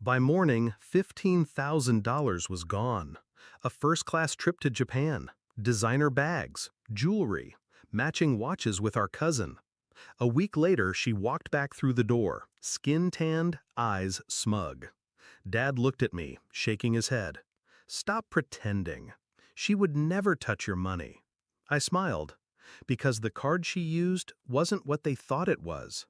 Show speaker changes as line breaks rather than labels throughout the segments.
By morning, $15,000 was gone. A first-class trip to Japan, designer bags, jewelry, matching watches with our cousin. A week later, she walked back through the door, skin-tanned, eyes smug. Dad looked at me, shaking his head. "Stop pretending. She would never touch your money." I smiled, because the card she used wasn't what they thought it was.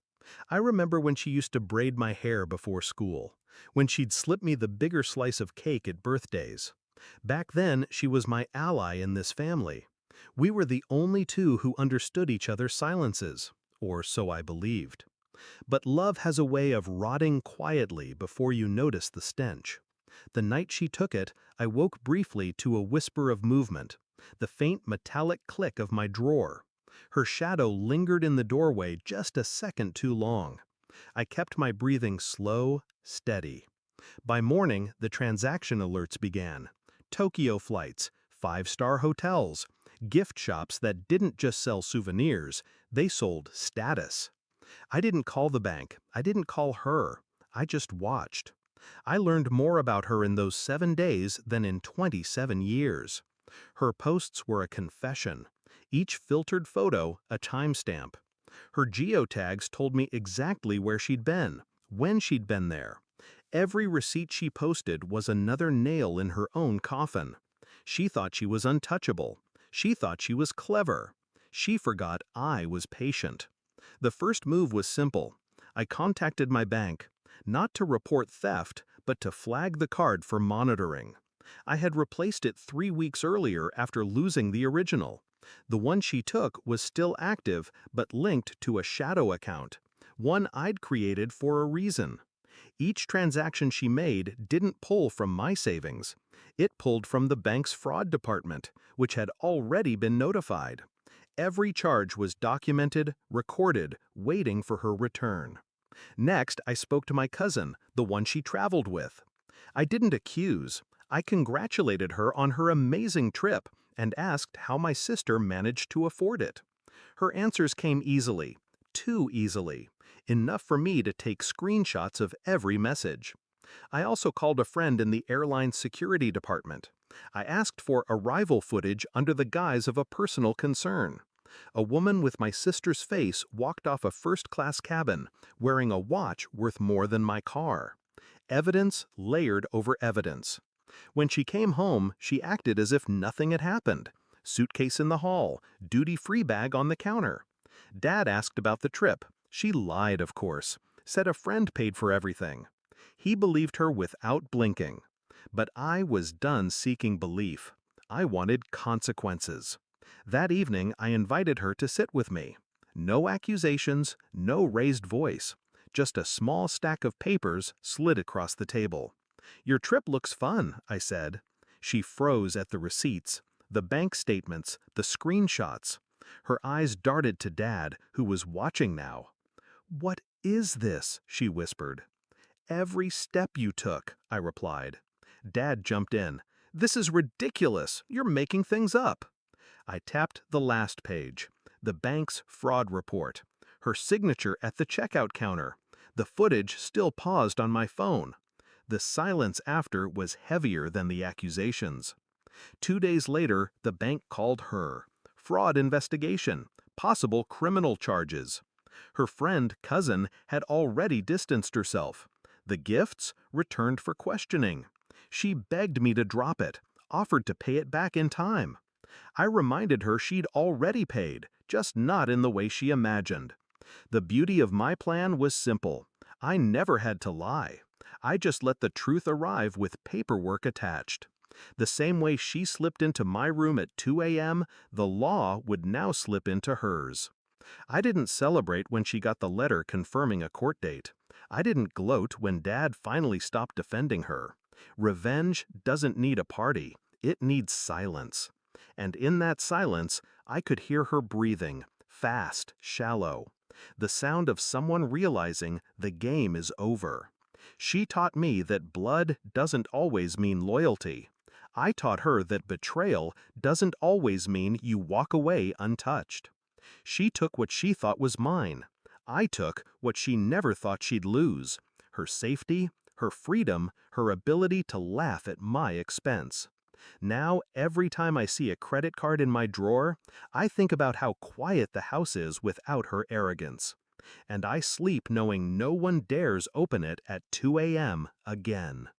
I remember when she used to braid my hair before school, when she'd slip me the bigger slice of cake at birthdays. Back then, she was my ally in this family. We were the only two who understood each other's silences, or so I believed. But love has a way of rotting quietly before you notice the stench. The night she took it, I woke briefly to a whisper of movement, the faint metallic click of my drawer. Her shadow lingered in the doorway just a second too long. I kept my breathing slow, steady. By morning, the transaction alerts began. Tokyo flights, five-star hotels, gift shops that didn't just sell souvenirs, they sold status. I didn't call the bank, I didn't call her, I just watched. I learned more about her in those 7 days than in 27 years. Her posts were a confession, each filtered photo a timestamp. Her geotags told me exactly where she'd been, when she'd been there. Every receipt she posted was another nail in her own coffin. She thought she was untouchable. She thought she was clever. She forgot I was patient. The first move was simple. I contacted my bank, not to report theft, but to flag the card for monitoring. I had replaced it 3 weeks earlier after losing the original. The one she took was still active, but linked to a shadow account, one I'd created for a reason. Each transaction she made didn't pull from my savings. It pulled from the bank's fraud department, which had already been notified. Every charge was documented, recorded, waiting for her return. Next, I spoke to my cousin, the one she traveled with. I didn't accuse. I congratulated her on her amazing trip and asked how my sister managed to afford it. Her answers came easily, too easily, enough for me to take screenshots of every message. I also called a friend in the airline security department. I asked for arrival footage under the guise of a personal concern. A woman with my sister's face walked off a first-class cabin, wearing a watch worth more than my car. Evidence layered over evidence. When she came home, she acted as if nothing had happened. Suitcase in the hall, duty-free bag on the counter. Dad asked about the trip. She lied, of course, said a friend paid for everything. He believed her without blinking. But I was done seeking belief. I wanted consequences. That evening, I invited her to sit with me. No accusations, no raised voice. Just a small stack of papers slid across the table. "Your trip looks fun," I said. She froze at the receipts, the bank statements, the screenshots. Her eyes darted to Dad, who was watching now. "What is this?" she whispered. "Every step you took," I replied. Dad jumped in. "This is ridiculous. You're making things up." I tapped the last page, the bank's fraud report, her signature at the checkout counter. The footage still paused on my phone. The silence after was heavier than the accusations. 2 days later, the bank called her. Fraud investigation, possible criminal charges. Her cousin, had already distanced herself. The gifts returned for questioning. She begged me to drop it, offered to pay it back in time. I reminded her she'd already paid, just not in the way she imagined. The beauty of my plan was simple. I never had to lie. I just let the truth arrive with paperwork attached. The same way she slipped into my room at 2 a.m., the law would now slip into hers. I didn't celebrate when she got the letter confirming a court date. I didn't gloat when Dad finally stopped defending her. Revenge doesn't need a party. It needs silence. And in that silence, I could hear her breathing, fast, shallow. The sound of someone realizing the game is over. She taught me that blood doesn't always mean loyalty. I taught her that betrayal doesn't always mean you walk away untouched. She took what she thought was mine. I took what she never thought she'd lose: her safety, her freedom, her ability to laugh at my expense. Now, every time I see a credit card in my drawer, I think about how quiet the house is without her arrogance. And I sleep knowing no one dares open it at 2 a.m. again.